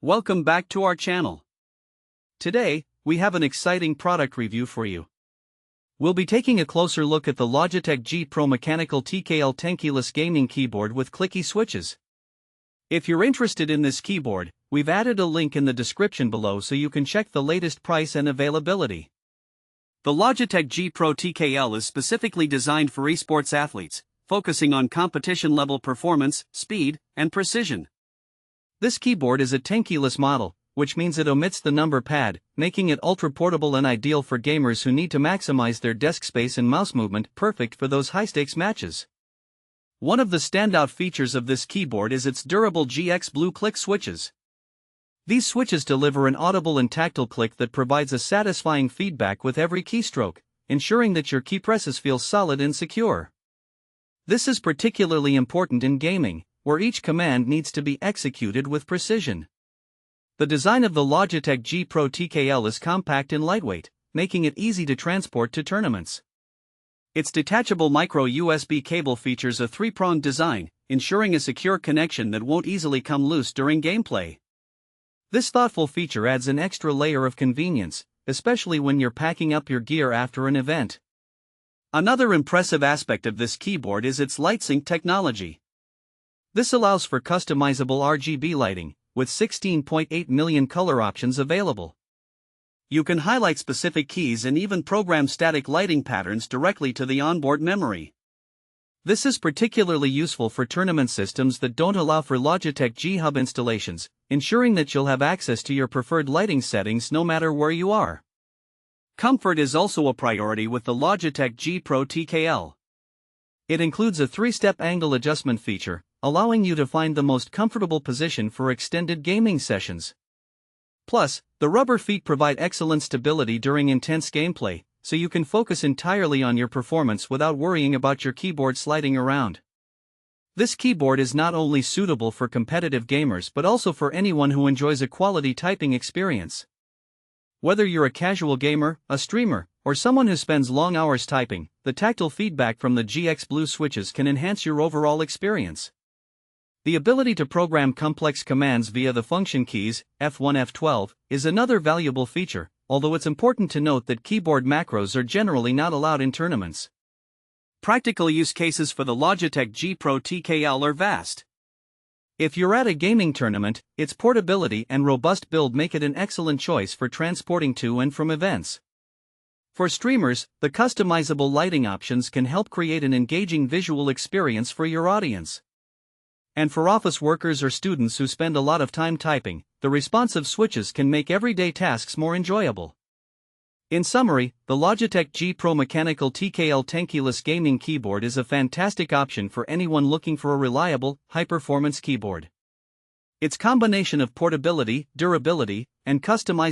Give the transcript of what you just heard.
Welcome back to our channel. Today, we have an exciting product review for you. We'll be taking a closer look at the Logitech G Pro Mechanical TKL Tenkeyless gaming keyboard with Clicky switches. If you're interested in this keyboard, we've added a link in the description below so you can check the latest price and availability. The Logitech G Pro TKL is specifically designed for esports athletes, focusing on competition-level performance, speed, and precision. This keyboard is a Tenkeyless model, which means it omits the number pad, making it ultra-portable and ideal for gamers who need to maximize their desk space and mouse movement, perfect for those high-stakes matches. One of the standout features of this keyboard is its durable GX Blue click switches. These switches deliver an audible and tactile click that provides a satisfying feedback with every keystroke, ensuring that your key presses feel solid and secure. This is particularly important in gaming, where each command needs to be executed with precision. The design of the Logitech G Pro TKL is compact and lightweight, making it easy to transport to tournaments. Its detachable micro USB cable features a three-pronged design, ensuring a secure connection that won't easily come loose during gameplay. This thoughtful feature adds an extra layer of convenience, especially when you're packing up your gear after an event. Another impressive aspect of this keyboard is its LIGHTSYNC technology. This allows for customizable RGB lighting, with 16.8 million color options available. You can highlight specific keys and even program static lighting patterns directly to the onboard memory. This is particularly useful for tournament systems that don't allow for Logitech G Hub installations, ensuring that you'll have access to your preferred lighting settings no matter where you are. Comfort is also a priority with the Logitech G Pro TKL. It includes a 3-step angle adjustment feature, allowing you to find the most comfortable position for extended gaming sessions. Plus, the rubber feet provide excellent stability during intense gameplay, so you can focus entirely on your performance without worrying about your keyboard sliding around. This keyboard is not only suitable for competitive gamers but also for anyone who enjoys a quality typing experience. Whether you're a casual gamer, a streamer, or someone who spends long hours typing, the tactile feedback from the GX Blue switches can enhance your overall experience. The ability to program complex commands via the function keys, F1 F12, is another valuable feature, although it's important to note that keyboard macros are generally not allowed in tournaments. Practical use cases for the Logitech G Pro TKL are vast. If you're at a gaming tournament, its portability and robust build make it an excellent choice for transporting to and from events. For streamers, the customizable lighting options can help create an engaging visual experience for your audience. And for office workers or students who spend a lot of time typing, the responsive switches can make everyday tasks more enjoyable. In summary, the Logitech G Pro Mechanical TKL Tenkeyless gaming keyboard is a fantastic option for anyone looking for a reliable, high-performance keyboard. Its combination of portability, durability, and customizable